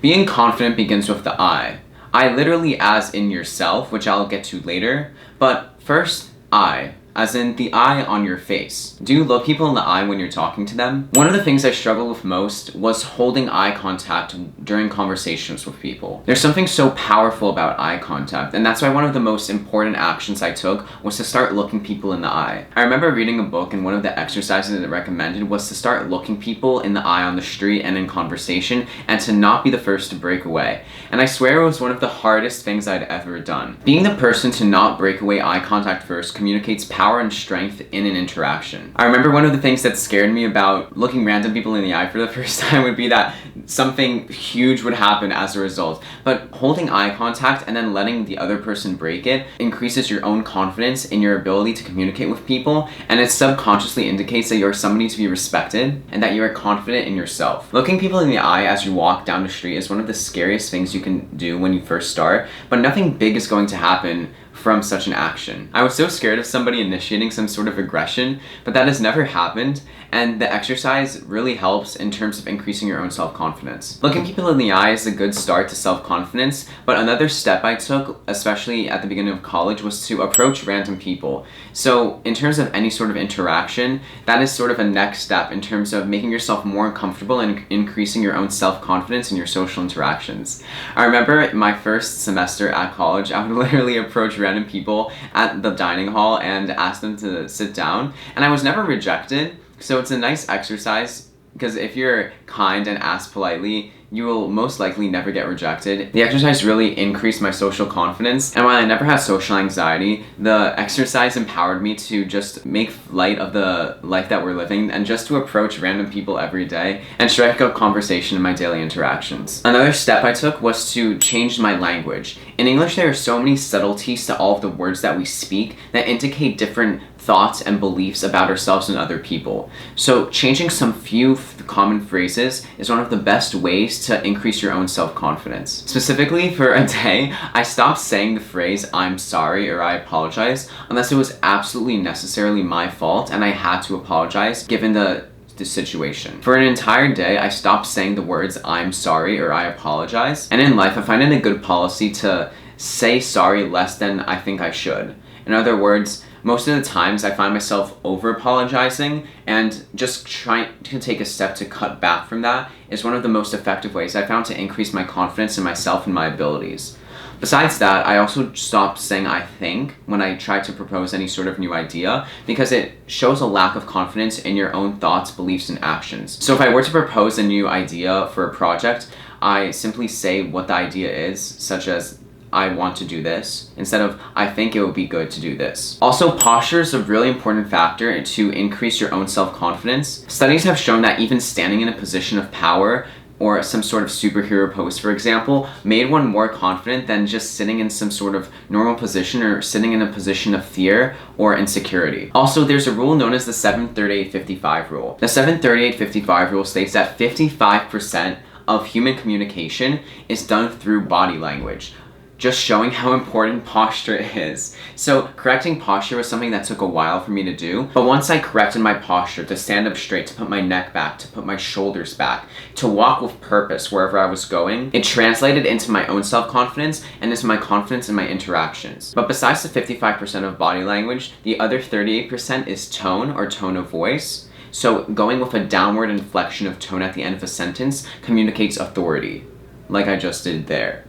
Being confident begins with the I. I literally as in yourself, which I'll get to later, but first, I, as in the eye on your face. Do you look people in the eye when you're talking to them? One of the things I struggled with most was holding eye contact during conversations with people. There's something so powerful about eye contact, and that's why one of the most important actions I took was to start looking people in the eye. I remember reading a book, and one of the exercises it recommended was to start looking people in the eye on the street and in conversation, and to not be the first to break away. And I swear it was one of the hardest things I'd ever done. Being the person to not break away eye contact first communicates power and strength in an interaction. I remember one of the things that scared me about looking random people in the eye for the first time would be that something huge would happen as a result. But holding eye contact and then letting the other person break it increases your own confidence in your ability to communicate with people, and it subconsciously indicates that you're somebody to be respected and that you are confident in yourself. Looking people in the eye as you walk down the street is one of the scariest things you can do when you first start, but nothing big is going to happen from such an action. I was so scared of somebody initiating some sort of aggression, but that has never happened, and the exercise really helps in terms of increasing your own self-confidence. Looking people in the eye is a good start to self-confidence, but another step I took, especially at the beginning of college, was to approach random people. So in terms of any sort of interaction, that is sort of a next step in terms of making yourself more comfortable and increasing your own self-confidence in your social interactions. I remember my first semester at college, I would literally approach random people at the dining hall and ask them to sit down, and I was never rejected, so it's a nice exercise because if you're kind and ask politely, you will most likely never get rejected. The exercise really increased my social confidence, and while I never had social anxiety, the exercise empowered me to just make light of the life that we're living and just to approach random people every day and strike up conversation in my daily interactions. Another step I took was to change my language. In English, there are so many subtleties to all of the words that we speak that indicate different thoughts and beliefs about ourselves and other people. So changing some few common phrases is one of the best ways to increase your own self-confidence. Specifically, for a day, I stopped saying the phrase "I'm sorry" or "I apologize" unless it was absolutely necessarily my fault and I had to apologize given the situation. For an entire day, I stopped saying the words "I'm sorry" or "I apologize." And in life, I find it a good policy to say sorry less than I think I should. In other words, most of the times I find myself over-apologizing, and just trying to take a step to cut back from that is one of the most effective ways I found to increase my confidence in myself and my abilities. Besides that, I also stopped saying "I think" when I try to propose any sort of new idea, because it shows a lack of confidence in your own thoughts, beliefs, and actions. So if I were to propose a new idea for a project, I simply say what the idea is, such as "I want to do this," instead of "I think it would be good to do this." Also, posture is a really important factor to increase your own self-confidence. Studies have shown that even standing in a position of power or some sort of superhero pose, for example, made one more confident than just sitting in some sort of normal position or sitting in a position of fear or insecurity. Also, there's a rule known as the 7-38-55 rule. The 7-38-55 rule states that 55% of human communication is done through body language, just showing how important posture is. So correcting posture was something that took a while for me to do, but once I corrected my posture to stand up straight, to put my neck back, to put my shoulders back, to walk with purpose wherever I was going, it translated into my own self-confidence and into my confidence in my interactions. But besides the 55% of body language, the other 38% is tone or tone of voice. So going with a downward inflection of tone at the end of a sentence communicates authority, like I just did there.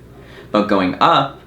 But going up,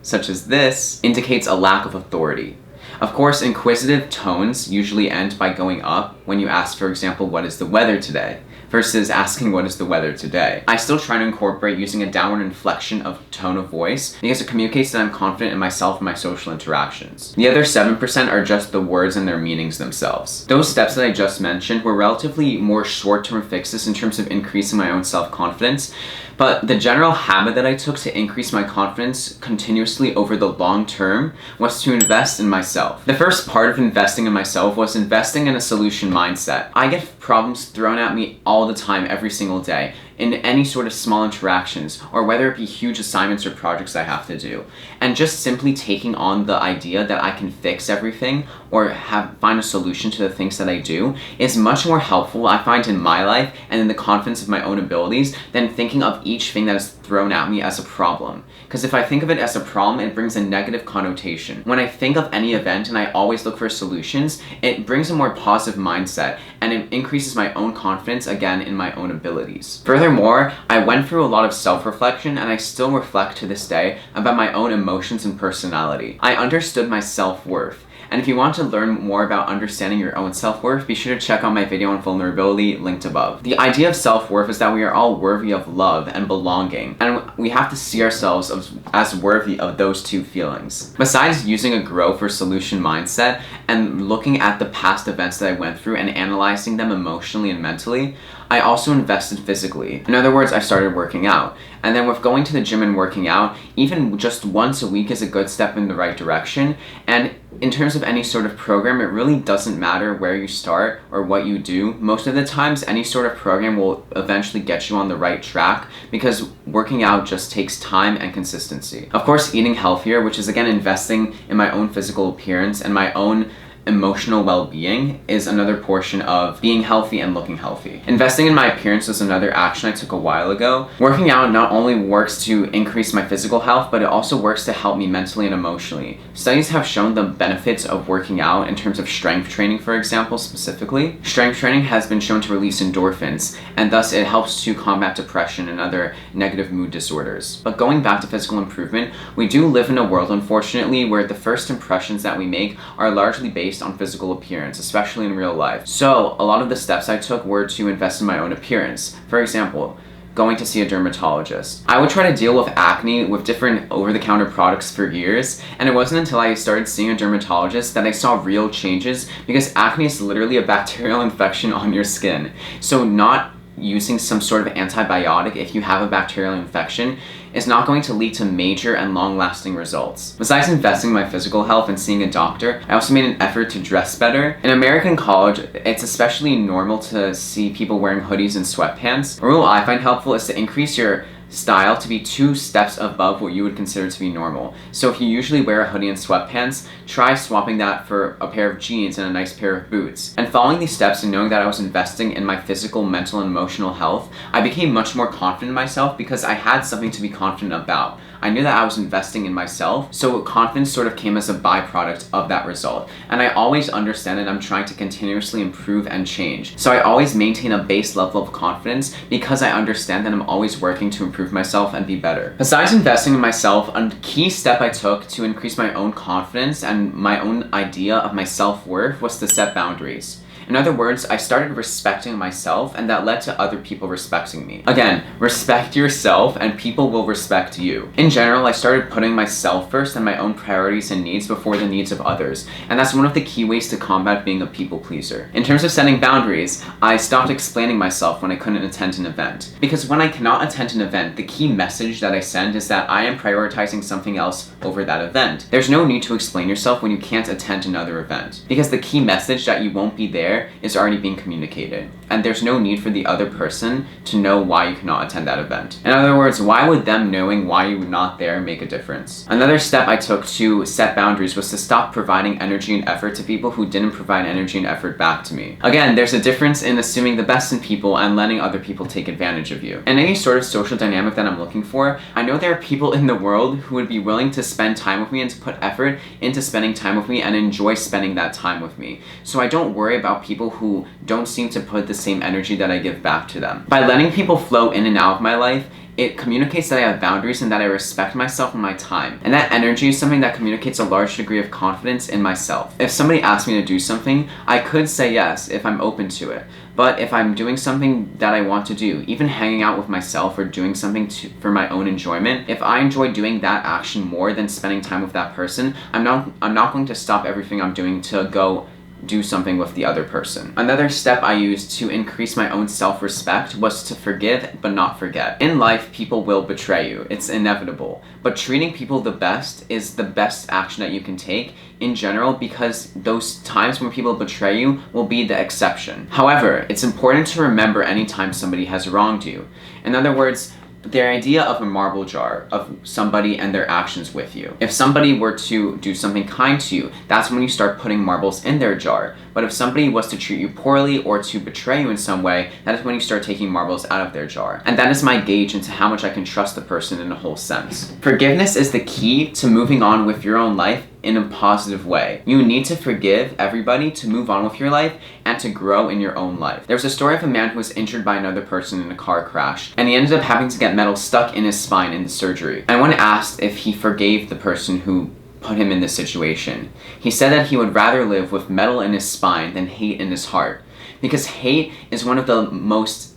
such as this, indicates a lack of authority. Of course, inquisitive tones usually end by going up when you ask, for example, "What is the weather today?" versus asking "What is the weather today?" I still try to incorporate using a downward inflection of tone of voice because it communicates that I'm confident in myself and my social interactions. The other 7% are just the words and their meanings themselves. Those steps that I just mentioned were relatively more short-term fixes in terms of increasing my own self-confidence, but the general habit that I took to increase my confidence continuously over the long term was to invest in myself. The first part of investing in myself was investing in a solution mindset. I get problems thrown at me all the time, every single day. in any sort of small interactions, or whether it be huge assignments or projects I have to do. And just simply taking on the idea that I can fix everything or find a solution to the things that I do is much more helpful, I find, in my life and in the confidence of my own abilities than thinking of each thing that is thrown at me as a problem. Because if I think of it as a problem, it brings a negative connotation. When I think of any event and I always look for solutions, it brings a more positive mindset and it increases my own confidence again in my own abilities. Furthermore, I went through a lot of self-reflection and I still reflect to this day about my own emotions and personality. I understood my self-worth. And if you want to learn more about understanding your own self-worth, be sure to check out my video on vulnerability linked above. The idea of self-worth is that we are all worthy of love and belonging, and we have to see ourselves as worthy of those two feelings. Besides using a growth or solution mindset and looking at the past events that I went through and analyzing them emotionally and mentally, I also invested physically. In other words, I started working out. And then with going to the gym and working out, even just once a week is a good step in the right direction. And in terms of any sort of program, it really doesn't matter where you start or what you do. Most of the times, any sort of program will eventually get you on the right track because working out just takes time and consistency. Of course, eating healthier, which is again investing in my own physical appearance and my own emotional well-being, is another portion of being healthy and looking healthy. Investing in my appearance was another action I took a while ago. Working out not only works to increase my physical health, but it also works to help me mentally and emotionally. Studies have shown the benefits of working out in terms of strength training, for example, specifically. Strength training has been shown to release endorphins, and thus it helps to combat depression and other negative mood disorders. But going back to physical improvement, we do live in a world, unfortunately, where the first impressions that we make are largely based on physical appearance, especially in real life. So a lot of the steps I took were to invest in my own appearance. For example, going to see a dermatologist. I would try to deal with acne with different over-the-counter products for years, and it wasn't until I started seeing a dermatologist that I saw real changes, because acne is literally a bacterial infection on your skin. So not using some sort of antibiotic if you have a bacterial infection is not going to lead to major and long-lasting results. Besides investing in my physical health and seeing a doctor, I also made an effort to dress better. In American college, it's especially normal to see people wearing hoodies and sweatpants. A rule I find helpful is to increase your style to be 2 steps above what you would consider to be normal. So if you usually wear a hoodie and sweatpants, try swapping that for a pair of jeans and a nice pair of boots. And following these steps and knowing that I was investing in my physical, mental, and emotional health, I became much more confident in myself because I had something to be confident about. I knew that I was investing in myself, so confidence sort of came as a byproduct of that result. And I always understand that I'm trying to continuously improve and change. So I always maintain a base level of confidence because I understand that I'm always working to improve myself and be better. Besides investing in myself, a key step I took to increase my own confidence and my own idea of my self-worth was to set boundaries. In other words, I started respecting myself, and that led to other people respecting me. Again, respect yourself and people will respect you. In general, I started putting myself first and my own priorities and needs before the needs of others, and that's one of the key ways to combat being a people pleaser. In terms of setting boundaries, I stopped explaining myself when I couldn't attend an event. Because when I cannot attend an event, the key message that I send is that I am prioritizing something else over that event. There's no need to explain yourself when you can't attend another event, because the key message that you won't be there is already being communicated, and there's no need for the other person to know why you cannot attend that event. In other words, why would them knowing why you were not there make a difference? Another step I took to set boundaries was to stop providing energy and effort to people who didn't provide energy and effort back to me. Again, there's a difference in assuming the best in people and letting other people take advantage of you. In any sort of social dynamic that I'm looking for, I know there are people in the world who would be willing to spend time with me and to put effort into spending time with me and enjoy spending that time with me. So I don't worry about people who don't seem to put the same energy that I give back to them. By letting people flow in and out of my life, it communicates that I have boundaries and that I respect myself and my time. And that energy is something that communicates a large degree of confidence in myself. If somebody asks me to do something, I could say yes if I'm open to it. But if I'm doing something that I want to do, even hanging out with myself or doing something for my own enjoyment, if I enjoy doing that action more than spending time with that person, I'm not going to stop everything I'm doing to go do something with the other person. Another step I used to increase my own self-respect was to forgive but not forget. In life, people will betray you. It's inevitable. But treating people the best is the best action that you can take in general, because those times when people betray you will be the exception. However, it's important to remember anytime somebody has wronged you. In other words, the idea of a marble jar of somebody and their actions with you. If somebody were to do something kind to you, that's when you start putting marbles in their jar. But if somebody was to treat you poorly or to betray you in some way, that is when you start taking marbles out of their jar. And that is my gauge into how much I can trust the person in a whole sense. Forgiveness is the key to moving on with your own life in a positive way. You need to forgive everybody to move on with your life and to grow in your own life. There's a story of a man who was injured by another person in a car crash, and he ended up having to get metal stuck in his spine in the surgery. And when asked if he forgave the person who put him in this situation, he said that he would rather live with metal in his spine than hate in his heart, because hate is one of the most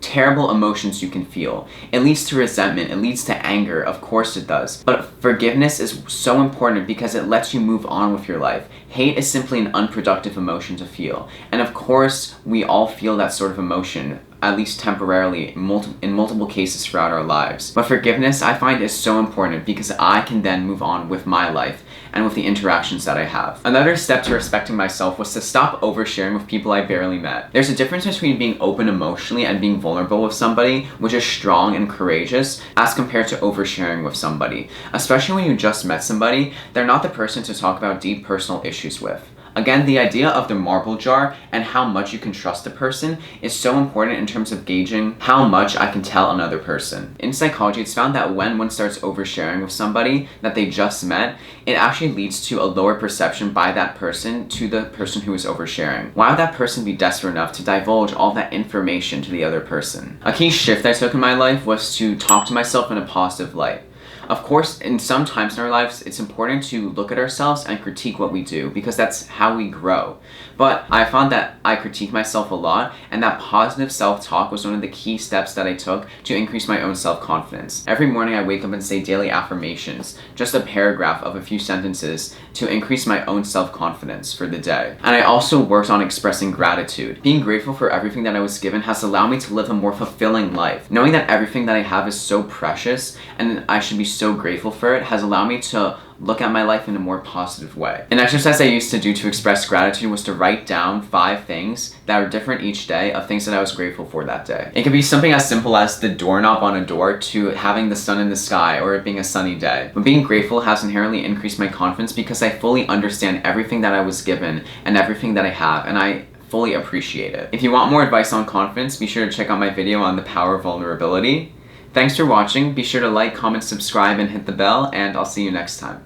terrible emotions you can feel. It leads to resentment, it leads to anger, of course it does. But forgiveness is so important because it lets you move on with your life. Hate is simply an unproductive emotion to feel. And of course, we all feel that sort of emotion, at least temporarily, in multiple cases throughout our lives. But forgiveness, I find, is so important because I can then move on with my life and with the interactions that I have. Another step to respecting myself was to stop oversharing with people I barely met. There's a difference between being open emotionally and being vulnerable with somebody, which is strong and courageous, as compared to oversharing with somebody. Especially when you just met somebody, they're not the person to talk about deep personal issues with. Again, the idea of the marble jar and how much you can trust a person is so important in terms of gauging how much I can tell another person. In psychology, it's found that when one starts oversharing with somebody that they just met, it actually leads to a lower perception by that person to the person who is oversharing. Why would that person be desperate enough to divulge all that information to the other person? A key shift I took in my life was to talk to myself in a positive light. Of course, in some times in our lives, it's important to look at ourselves and critique what we do, because that's how we grow. But I found that I critique myself a lot, and that positive self-talk was one of the key steps that I took to increase my own self-confidence. Every morning I wake up and say daily affirmations, just a paragraph of a few sentences, to increase my own self-confidence for the day. And I also worked on expressing gratitude. Being grateful for everything that I was given has allowed me to live a more fulfilling life. Knowing that everything that I have is so precious and I should be so grateful for it has allowed me to look at my life in a more positive way. An exercise I used to do to express gratitude was to write down 5 things that were different each day of things that I was grateful for that day. It could be something as simple as the doorknob on a door to having the sun in the sky or it being a sunny day. But being grateful has inherently increased my confidence because I fully understand everything that I was given and everything that I have, and I fully appreciate it. If you want more advice on confidence, be sure to check out my video on the power of vulnerability. Thanks for watching. Be sure to like, comment, subscribe, and hit the bell, and I'll see you next time.